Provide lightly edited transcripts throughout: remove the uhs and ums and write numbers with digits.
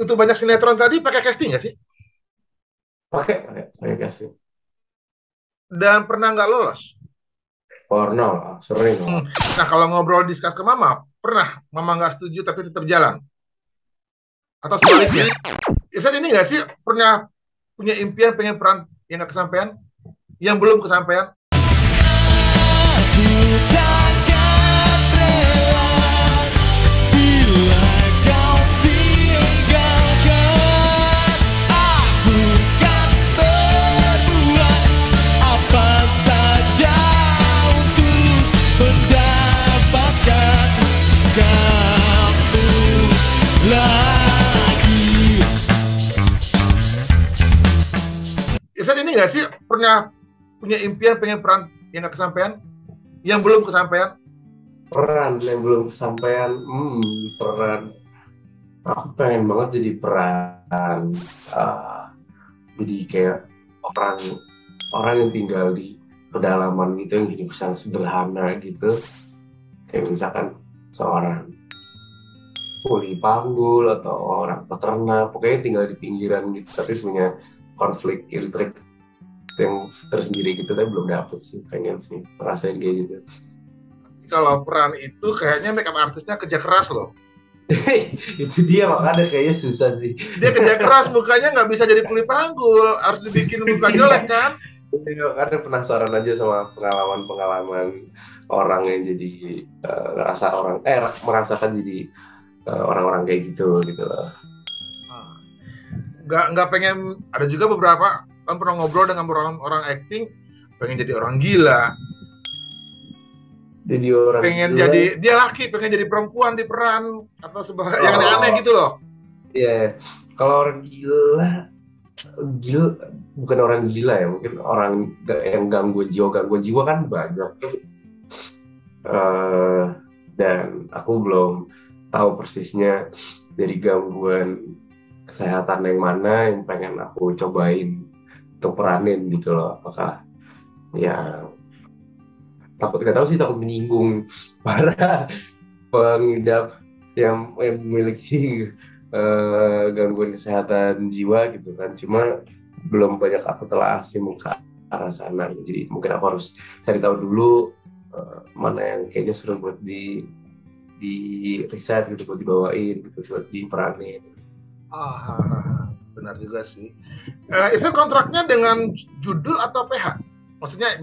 untuk banyak sinetron tadi pakai casting nggak sih? Pakai casting. Dan pernah nggak lolos? Pernah lah, sering Hmm. lah. Nah, kalau ngobrol diskus ke mama, pernah mama nggak setuju tapi tetap jalan? Atau sebaliknya? Irsan ini nggak sih pernah punya impian pengen peran yang nggak kesampaian? Yang belum kesampaian? Irsan ini nggak sih pernah punya impian pengen peran yang nggak kesampaian? Yang belum kesampaian? Peran yang belum kesampaian, peran. Aku pengen banget jadi peran, uh, jadi kayak orang orang yang tinggal di pedalaman gitu, yang hidup sangat sederhana gitu. Kayak misalkan seorang kuli panggul atau orang peternak, pokoknya tinggal di pinggiran gitu, tapi punya konflik intrik yang tersendiri gitu. Tapi belum dapet sih, pengen sih ngerasain kayak gitu. Kalau peran itu kayaknya makeup artisnya kerja keras loh. Itu dia, makanya kayaknya susah sih. Dia kerja keras, mukanya nggak bisa jadi kuli panggul, harus dibikin muka jelek kan? Karena penasaran aja sama pengalaman-pengalaman orang yang jadi merasakan jadi orang-orang kayak gitu gitu loh. Nggak pengen. Ada juga beberapa kan pernah ngobrol dengan orang acting, pengen jadi orang gila, Jadi orang pengen gila. jadi dia laki, pengen jadi perempuan di peran atau yang aneh-aneh Oh gitu loh. iya, yeah. Kalau orang gila, gila bukan orang gila ya, mungkin orang yang gangguan jiwa kan banyak. Uh, dan aku belum tahu persisnya dari gangguan kesehatan yang mana yang pengen aku cobain untuk peranin gitu loh. Apakah ya, takut, nggak tahu sih, takut menyinggung para pengidap yang memiliki gangguan kesehatan jiwa gitu kan. Cuma belum banyak aku telah sih ke arah sana, jadi mungkin aku harus cari tahu dulu mana yang kayaknya seru buat di riset gitu, buat dibawain gitu, buat diperanin. Benar juga sih. Itu kontraknya dengan judul atau PH? Maksudnya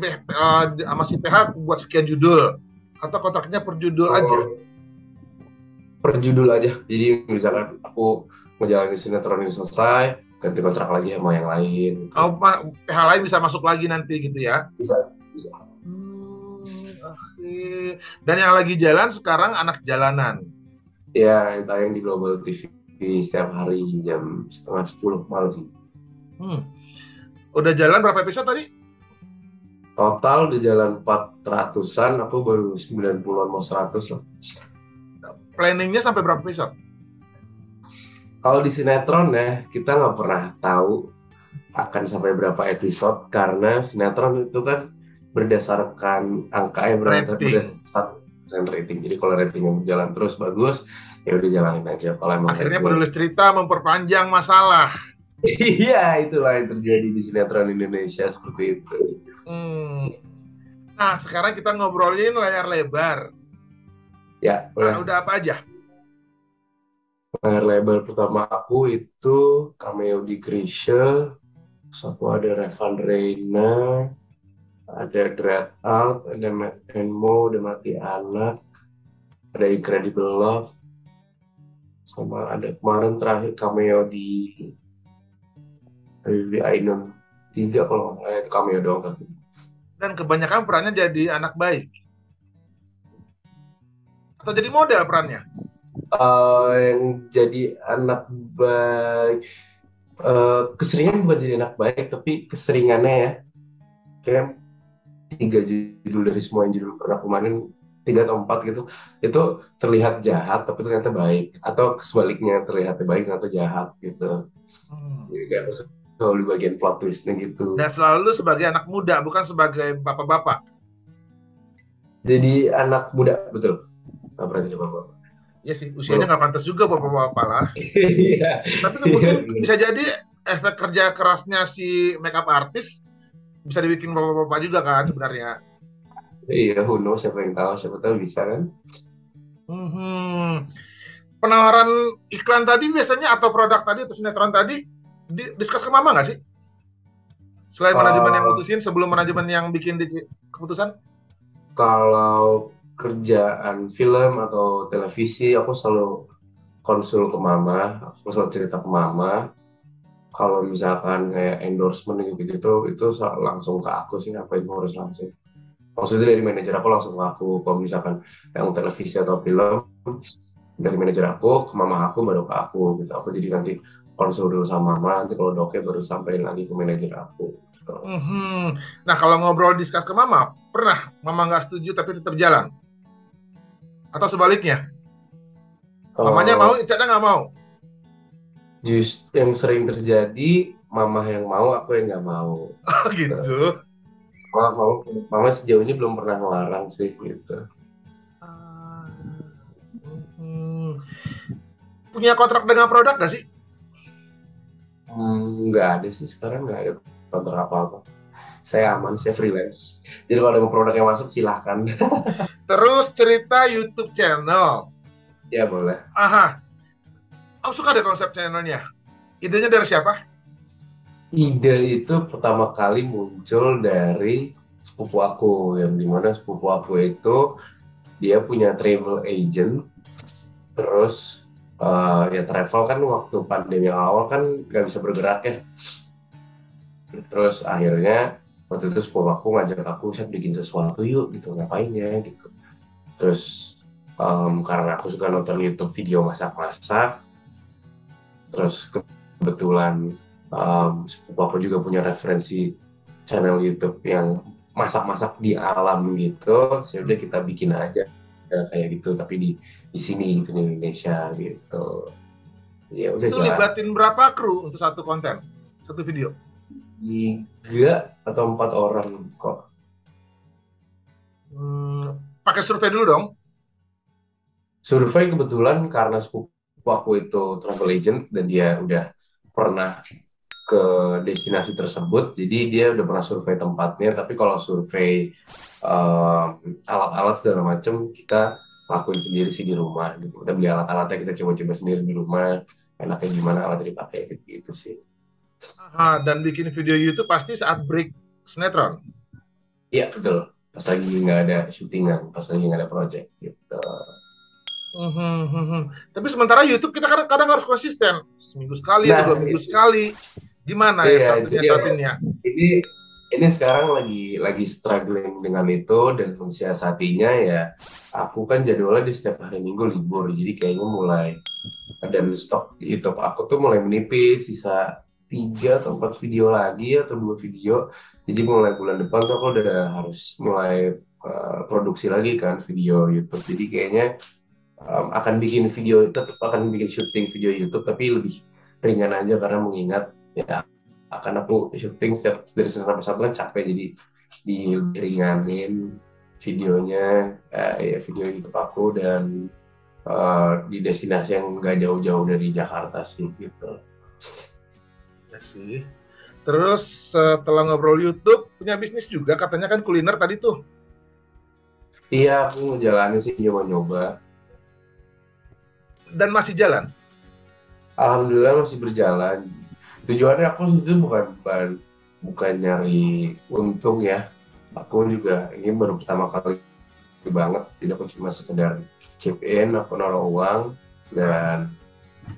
sama si PH buat sekian judul atau kontraknya per judul aja? Oh, per judul aja. Jadi misalkan aku ngejalanin sinetron ini selesai, ganti kontrak lagi sama yang lain gitu. Oh, PH lain bisa masuk lagi nanti gitu ya? Bisa. Oke. Dan yang lagi jalan sekarang Anak Jalanan. Ya, yang tayang di Global TV setiap hari jam setengah 10 malam. Hmm. Udah jalan berapa episode tadi? Total di jalan 400-an, aku baru 90-an mau 100 loh. Planningnya sampai berapa episode? Kalau di sinetron ya, kita nggak pernah tahu akan sampai berapa episode, karena sinetron itu kan berdasarkan angka yang Rating. berdasarkan rating. Jadi kalau ratingnya berjalan terus bagus, ya udah jalanin aja. Kalau emang Akhirnya ratingnya, penulis cerita memperpanjang masalah. iya, itulah yang terjadi di sinetron Indonesia seperti itu. Hmm. Nah, sekarang kita ngobrolin layar lebar. Ya, Nah, udah. udah apa aja? Layar lebar pertama aku itu cameo di Krisye, terus aku ada Revan Reina, ada Dread Out, ada Matt and Mo, ada Mati Anak, ada Incredible Love, sama ada kemarin terakhir cameo di Ainun 3 kalau nggak salah, itu cameo doang tapi. Dan kebanyakan perannya jadi anak baik. Atau jadi model perannya. Yang jadi anak baik, keseringan bukan jadi anak baik, tapi keseringannya ya, kayak 3 judul dari semua yang judul pernah kemarin, 3 atau 4 gitu, itu terlihat jahat tapi ternyata baik, atau sebaliknya terlihat baik atau jahat gitu. Hmm. Jadi kayak selalu di bagian plot twistnya gitu. Dan selalu sebagai anak muda, bukan sebagai bapak-bapak. Jadi anak muda, betul. Nggak pernah jadi bapak. Ya sih, usianya Belum. nggak pantas juga bapak-bapak lah. Iya, Tapi iya mungkin bener. bisa jadi efek kerja kerasnya si makeup artist bisa dibikin bapak-bapak juga kan sebenarnya. Iya, who knows, siapa tahu bisa kan. Hmm. Penawaran iklan tadi biasanya atau produk tadi atau sinetron tadi diskus ke mama nggak sih? Selain manajemen yang Eh, mutusin sebelum manajemen yang bikin keputusan? Kalau kerjaan film atau televisi, aku selalu konsul ke mama, aku selalu cerita ke mama. Kalau misalkan kayak endorsement gitu-gitu, itu langsung ke aku sih, apa itu harus langsung. Maksudnya dari manajer aku langsung ke aku. Kalau misalkan yang televisi atau film, dari manajer aku ke mama aku baru ke aku gitu. Aku jadi nanti konsul dulu sama mama, nanti kalau udah oke baru sampein lagi ke manajer aku. Gitu. Mhm. Nah, kalau ngobrol diskus ke mama, pernah mama nggak setuju tapi tetap jalan? Atau sebaliknya, mamanya mau, Kalau Ica nggak mau? just yang sering terjadi, mama yang mau, aku yang nggak mau. Oh, Gitu. gitu. Mama sejauh ini belum pernah ngelarang sih gitu. Ah, mhm. Punya kontrak dengan produk nggak sih? Nggak ada sih sekarang, nggak ada kontrak apa-apa. Saya aman, saya freelance. Jadi kalau ada produk yang masuk silahkan. Terus cerita YouTube channel. Ya boleh. Aha, aku suka deh konsep channelnya. Idenya dari siapa? Ide itu pertama kali muncul dari sepupu aku, yang dimana sepupu aku itu dia punya travel agent, terus ya travel kan waktu pandemi awal kan nggak bisa bergerak ya. Terus akhirnya waktu itu sepupu aku ngajak aku, saya bikin sesuatu yuk gitu, ngapain ya gitu. Terus karena aku suka nonton YouTube video masak-masak, terus kebetulan sepupu aku juga punya referensi channel YouTube yang masak-masak di alam gitu, ya udah kita bikin aja kayak gitu, tapi di sini gitu di Indonesia gitu. Ya udah Itu jalan. libatin berapa kru untuk satu konten, satu video? 3 atau 4 orang kok. Pakai survei dulu dong. Survei kebetulan karena sepupu aku itu travel agent dan dia udah pernah ke destinasi tersebut, jadi dia udah pernah survei tempatnya. Tapi kalau survei um, alat-alat segala macam kita lakuin sendiri sih di rumah gitu. Kita beli alat-alatnya, kita coba-coba sendiri di rumah, enaknya gimana alat yang dipakai gitu, gitu sih. Aha, dan bikin video YouTube pasti saat break sinetron. Iya betul, pas lagi nggak ada syutingan, pas lagi nggak ada project gitu. Tapi sementara YouTube kita kadang-kadang harus konsisten. Seminggu sekali atau Nah 2 minggu sekali. Gimana ya iya, satunya jadi saat ini ya? ini ini sekarang lagi struggling dengan itu dan mensiasatinya ya. Aku kan jadwalnya di setiap hari Minggu libur, jadi kayaknya mulai, dan stok YouTube aku tuh mulai menipis, sisa 3 atau 4 video lagi atau 2 video. Jadi mulai bulan depan tuh aku udah harus mulai produksi lagi kan video YouTube. Jadi kayaknya akan bikin video, tetap akan bikin syuting video YouTube tapi lebih ringan aja karena mengingat ya akan aku syuting setiap dari Senin sampai Sabtu kan capek, jadi diringanin videonya, ya video YouTube aku, dan di destinasi yang nggak jauh-jauh dari Jakarta sih gitu. Ya sih. Terus setelah ngobrol YouTube, punya bisnis juga katanya kan kuliner tadi tuh. Iya, aku ngejalanin sih, nyoba-nyoba. Dan masih jalan. Alhamdulillah masih berjalan. Tujuannya aku itu bukan bukan nyari untung ya. Aku juga ini baru pertama kali banget, tidak aku cuma sekedar chip in, aku naruh uang Nah, dan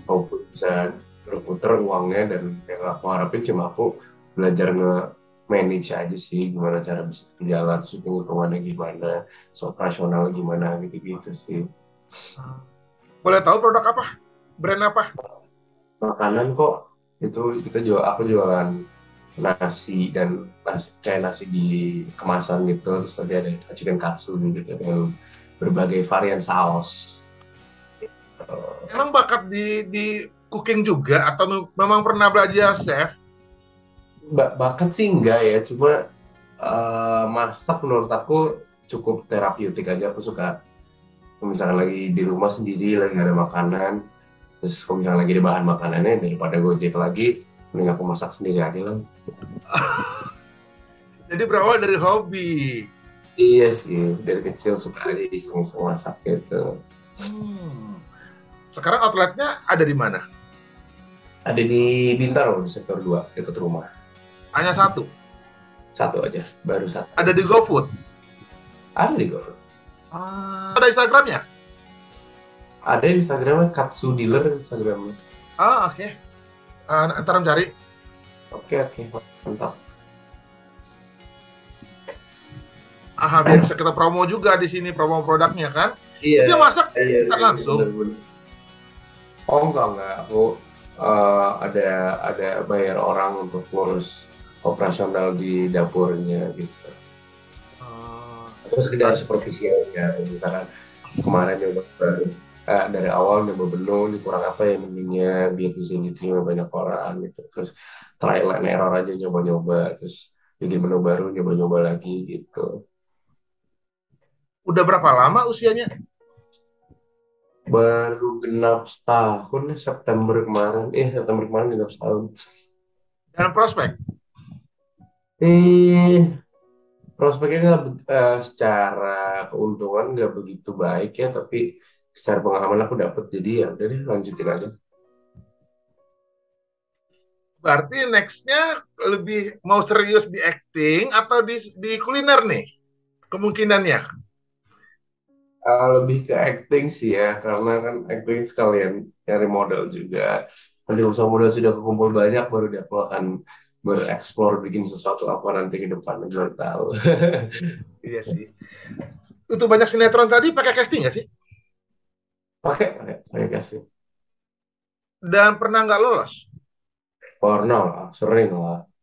hopefully bisa berputar uangnya, dan yang aku harapin cuma aku belajar nge-manage aja sih, gimana cara bisa jalan, syuting hitungannya gimana, so operasional gimana gitu-gitu sih. boleh tahu produk apa? Brand apa? Makanan kok, itu kita jual, aku jualan nasi, dan kayak nasi di kemasan gitu, terus nanti ada chicken katsu gitu dengan berbagai varian saus. Emang bakat di cooking juga atau memang pernah belajar chef? Bakat sih enggak ya, cuma masak menurut aku cukup terapeutik aja. Aku suka Kalau misalkan lagi di rumah sendiri lagi nggak ada makanan, terus kalau misalkan lagi ada bahan makanannya daripada gojek lagi, mending aku masak sendiri aja lah. Jadi berawal dari hobi. Iya sih, dari kecil suka aja iseng-iseng masak gitu. Hmm. Sekarang outletnya ada di mana? Ada di Bintaro di sektor 2 dekat rumah. Hanya satu. Satu aja, baru satu. Ada di GoFood. Ada di GoFood. Ada Instagramnya? Ada di Instagramnya Katsu Dealer Instagramnya. Oke. Okay. Ntar cari. Oke, mantap. Biar bisa kita promo juga di sini, promo produknya kan? Iya. Itu yang masak iya, langsung. Bener. Oh enggak. Aku ada bayar orang untuk ngurus operasional di dapurnya gitu. Terus sekedar supervisi aja, misalkan kemarin nyoba baru dari awal nyoba menu ini kurang apa ya menunya biar bisa diterima banyak orang gitu. Terus trial and error aja nyoba-nyoba, terus bikin menu baru nyoba-nyoba lagi gitu. Udah berapa lama usianya? Baru genap setahun September kemarin genap setahun. Dan prospek? Prospeknya secara keuntungan nggak begitu baik ya, tapi secara pengalaman aku dapet, jadi ya udah deh lanjutin aja. Berarti nextnya lebih mau serius di acting atau di kuliner nih? Kemungkinannya? Lebih ke acting sih ya, karena kan acting sekalian nyari modal juga. Nanti kalau modal sudah kekumpul banyak, baru dia aku akan bereksplor bikin sesuatu apa nanti ke depan, belum tahu. Iya sih. Untuk banyak sinetron tadi pakai casting nggak sih? Pakai casting. Dan pernah nggak lolos? Pernah lah,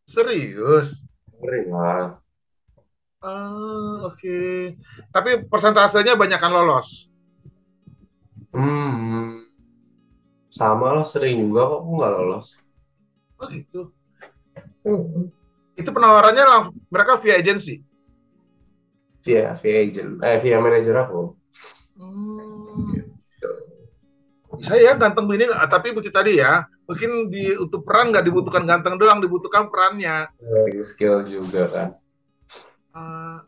Serius? sering lah. Oke. Tapi persentasenya banyakan lolos. Hmm, sama lah, sering juga kok aku nggak lolos. Oh gitu. Hmm. Itu penawarannya mereka via agency. Via agent, via manajer aku. Hmm. Bisa ya ganteng begini, tapi bukti tadi ya, mungkin untuk peran nggak dibutuhkan ganteng doang, dibutuhkan perannya. Skill juga kan.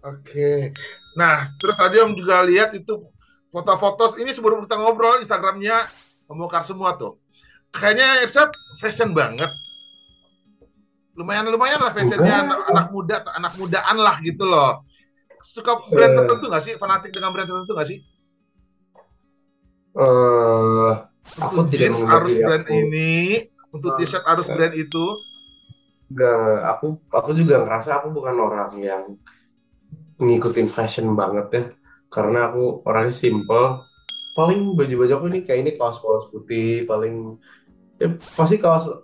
Oke. Nah, terus tadi Om juga lihat itu foto-foto, ini sebelum kita ngobrol, Instagramnya membongkar semua tuh. Kayaknya Irsyad fashion banget. Lumayan lah fashionnya anak muda, anak mudaan lah gitu loh. Suka brand tertentu nggak sih? Fanatik dengan brand tertentu nggak sih? Aku Untuk tidak jeans menganggap harus diri brand aku. ini, untuk t-shirt harus brand itu. Enggak, aku juga ngerasa aku bukan orang yang ngikutin fashion banget ya, karena aku orangnya simple. Paling baju-baju aku ini kayak ini kaos-kaos putih, paling ya pasti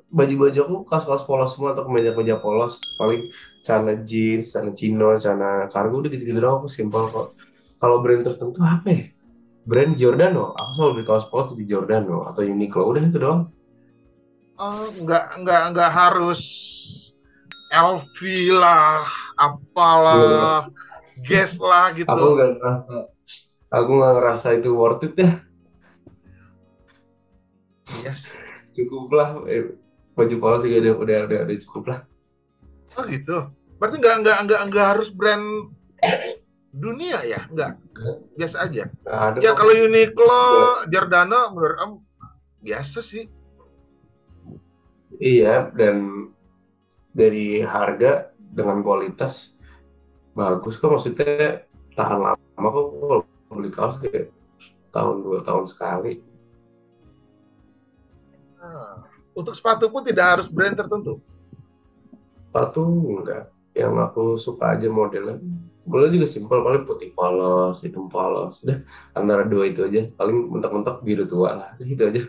baju-baju aku kaos-kaos polos semua atau kemeja-kemeja polos, paling celana jeans, celana chino, celana kargo, udah gitu-gitu doang. Aku simple kok. Kalau brand tertentu apa ya? Brand Giordano, aku selalu beli kaos polos di Giordano atau Uniqlo, udah itu doang. Nggak harus LV lah, apalah, Guess lah Aku gitu. nggak ngerasa itu worth it ya. Yes. Cukup lah, baju polos juga udah cukup lah. Oh gitu. Berarti nggak harus brand dunia ya? Nggak. Biasa aja. Nggak ada Ya kok. kalau Uniqlo, Giordano menurut Om biasa sih. Iya, dan dari harga dengan kualitas bagus kok, maksudnya tahan lama kok kalau beli kaos kayak tahun 2 tahun sekali. Untuk sepatu pun tidak harus brand tertentu. Sepatu enggak, yang aku suka aja modelnya. Boleh juga simpel, paling putih polos, hitam polos, udah antara dua itu aja. Paling mentok-mentok biru tua lah, itu aja.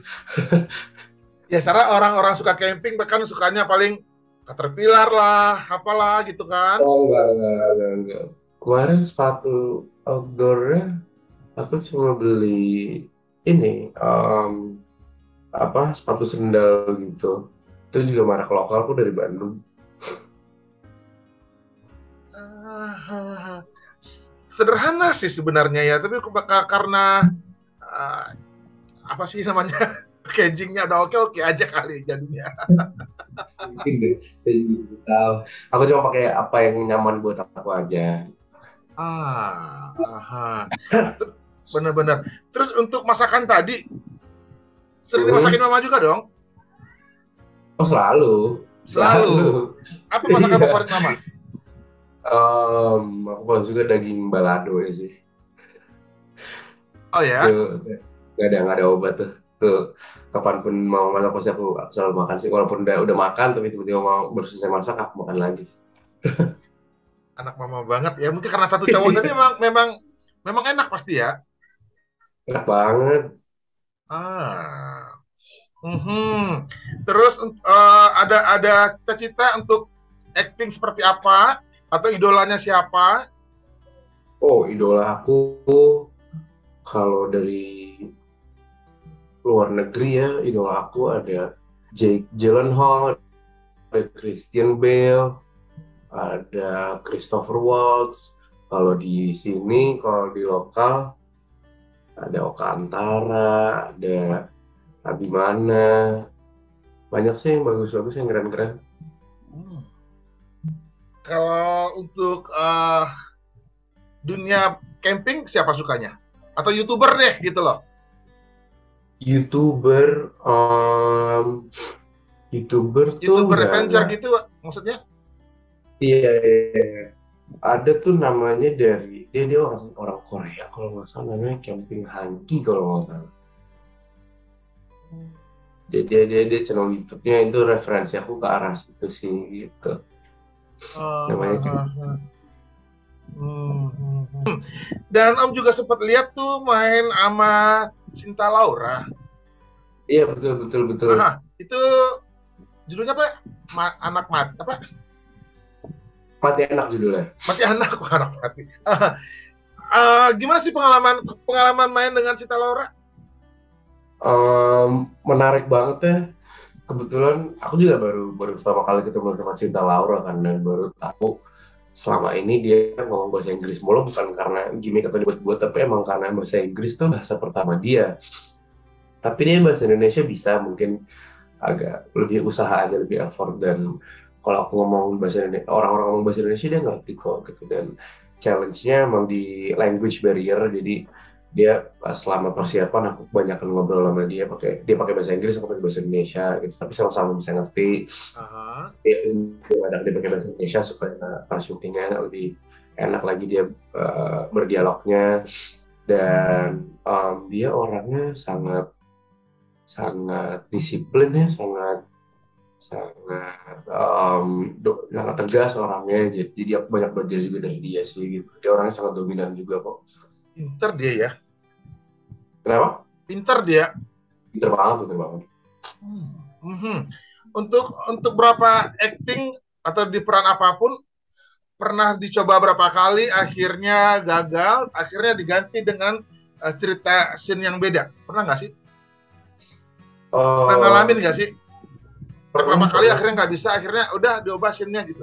Ya, secara orang-orang suka camping bahkan sukanya paling Caterpillar lah, apalah gitu kan. Oh enggak. Kemarin sepatu outdoornya aku cuma beli ini sepatu sendal gitu. Itu juga merek lokal, aku dari Bandung. Sederhana sih sebenarnya ya, tapi karena eh, apa sih namanya, packagingnya udah oke aja kali jadinya. Mungkin deh, saya juga belum tahu. Aku cuma pakai apa yang nyaman buat aku aja. Aha. Benar-benar. Terus untuk masakan tadi, sering dimasakin Hmm. mama juga dong? Oh selalu, Selalu. selalu. Apa masakan Iya. favorit mama? Aku paling suka daging balado ya sih. Oh Itu ya, nggak ada obat tuh. Tuh kapanpun mau masak pasti aku selalu makan sih. Walaupun udah makan tapi tiba-tiba mau baru selesai masak aku makan lagi. anak mama banget ya. Mungkin karena satu cowok tapi memang memang memang enak pasti ya. Enak banget. Ah. Mhm. Terus ada cita-cita untuk acting seperti apa atau idolanya siapa? Oh idola aku kalau dari luar negeri ya idola aku ada Jake Gyllenhaal, ada Christian Bale, ada Christopher Waltz. Kalau di sini, kalau di lokal ada Oka Antara, ada Abimana. Banyak sih yang bagus-bagus yang keren-keren. Hmm. Kalau untuk dunia camping siapa sukanya? Atau YouTuber deh gitu loh. YouTuber, YouTuber tuh YouTuber Avenger nggak. gitu maksudnya? Iya, iya, iya. Ada tuh namanya dari dia orang orang Korea kalau nggak salah namanya Camping Hanki kalau nggak salah. Dia channel YouTube-nya itu referensi aku ke arah situ sih gitu. Namanya Camping. Dan Om juga sempat lihat tuh main sama Cinta Laura. Iya betul betul betul. Itu judulnya apa? Anak mati apa? Mati Enak judulnya. Mati anak, anak mati. Gimana sih pengalaman pengalaman main dengan Cinta Laura? Menarik banget ya. Kebetulan aku juga baru baru pertama kali ketemu sama Cinta Laura kan dan baru tahu selama ini dia ngomong bahasa Inggris mulu bukan karena gimmick atau dibuat-buat tapi emang karena bahasa Inggris tuh bahasa pertama dia. Tapi dia bahasa Indonesia bisa mungkin agak lebih usaha aja lebih effort dan kalau aku ngomong bahasa Indonesia orang-orang ngomong bahasa Indonesia dia ngerti kok gitu dan challenge-nya emang di language barrier jadi dia selama persiapan aku banyak ngobrol sama dia pakai bahasa Inggris aku pakai bahasa Indonesia gitu tapi sama-sama bisa ngerti dia ngajak dia pakai bahasa Indonesia supaya pas syutingnya lebih enak lagi dia berdialognya dan dia orangnya sangat sangat disiplin ya sangat sangat sangat tegas orangnya jadi aku banyak belajar juga dari dia sih gitu dia orangnya sangat dominan juga kok. Pinter dia ya. Kenapa? Pinter dia. Pinter banget pinter banget. Untuk berapa acting atau di peran apapun pernah dicoba berapa kali akhirnya gagal akhirnya diganti dengan cerita scene yang beda pernah nggak sih pernah ngalamin nggak sih beberapa kali akhirnya nggak bisa akhirnya udah diubah scene-nya gitu.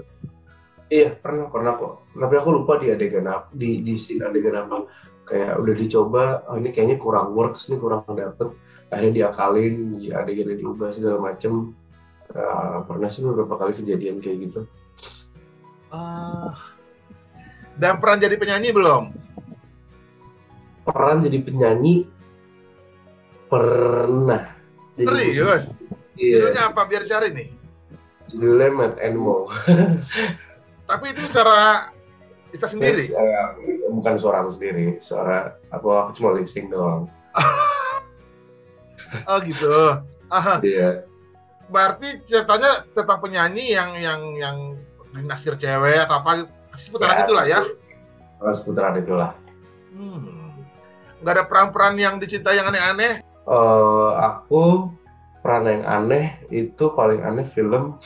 Iya pernah kok tapi aku lupa di adegan apa di scene adegan apa kayak udah dicoba ini kayaknya kurang works nih kurang dapet akhirnya diakalin di adegannya diubah segala macem. Pernah sih beberapa kali kejadian kayak gitu. Dan pernah jadi penyanyi belum? Peran jadi penyanyi pernah. Jadi serius? Judulnya apa biar cari nih? Judulnya Matt and Mo. Tapi itu suara Ica sendiri? Bukan suara aku sendiri, suara aku cuma lip sync doang. Oh gitu. Iya. Berarti ceritanya tentang penyanyi yang naksir cewek atau apa seputaran itulah ya? Seputaran itulah. Nggak ada peran-peran yang dicintai yang aneh-aneh? Aku peran yang aneh itu paling aneh film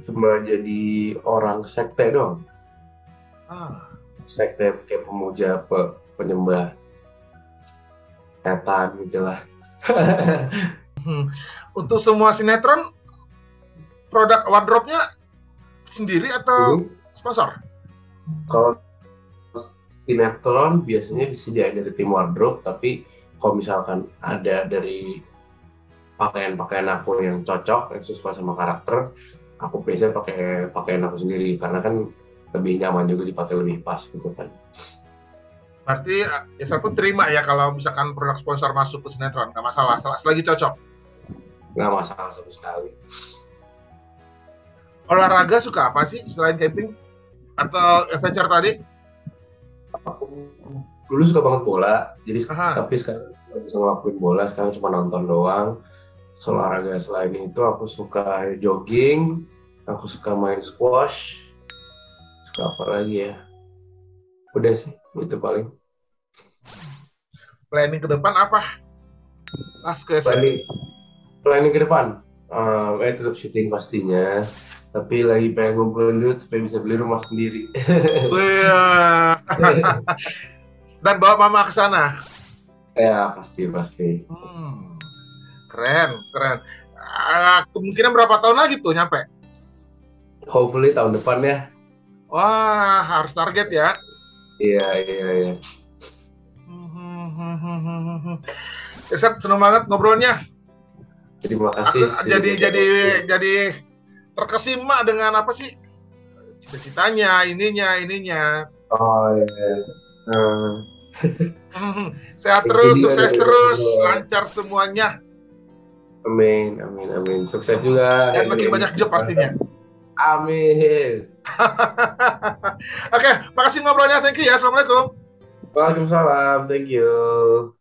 cuma jadi orang sekte doang. Sekte kayak pemuja penyembah setan gitu lah. Untuk semua sinetron produk wardrobe-nya sendiri atau sponsor? Kalau sinetron biasanya disediain dari tim wardrobe tapi kalau misalkan ada dari pakaian-pakaian aku yang cocok, yang sesuai sama karakter, aku biasanya pakai pakaian aku sendiri karena kan lebih nyaman juga dipakai, lebih pas gitu kan. Berarti Irsa pun terima ya kalau misalkan produk sponsor masuk ke sinetron, nggak masalah, selagi cocok. Nggak masalah sama sekali. Olahraga suka apa sih selain camping atau adventure tadi? Aku dulu suka banget bola, jadi Aha. tapi sekarang nggak bisa ngelakuin bola, sekarang cuma nonton doang. Terus olahraga selain itu aku suka jogging, aku suka main squash, suka apa lagi ya? Udah sih, itu paling. Planning ke depan apa? Last question. Planning planning ke depan, tetap syuting pastinya, tapi lagi pengen ngumpulin duit supaya bisa beli rumah sendiri. Wih, dan bawa mama ke sana. Ya pasti pasti. Hmm, keren, keren. Kemungkinan berapa tahun lagi tuh nyampe? Hopefully tahun depan ya. Wah, harus target ya. Iya iya iya. Irsyad, seneng banget ngobrolnya. Terima Aku kasih sih. jadi terkesima dengan apa sih cita-citanya, ininya. Oh iya. Sehat Thank you terus, juga sukses dari terus, ngobrol. lancar semuanya, Amin amin amin. Sukses juga dan makin handling. banyak job pastinya. Amin. Oke, makasih ngobrolnya. Thank you ya. Assalamualaikum. Waalaikumsalam. Thank you.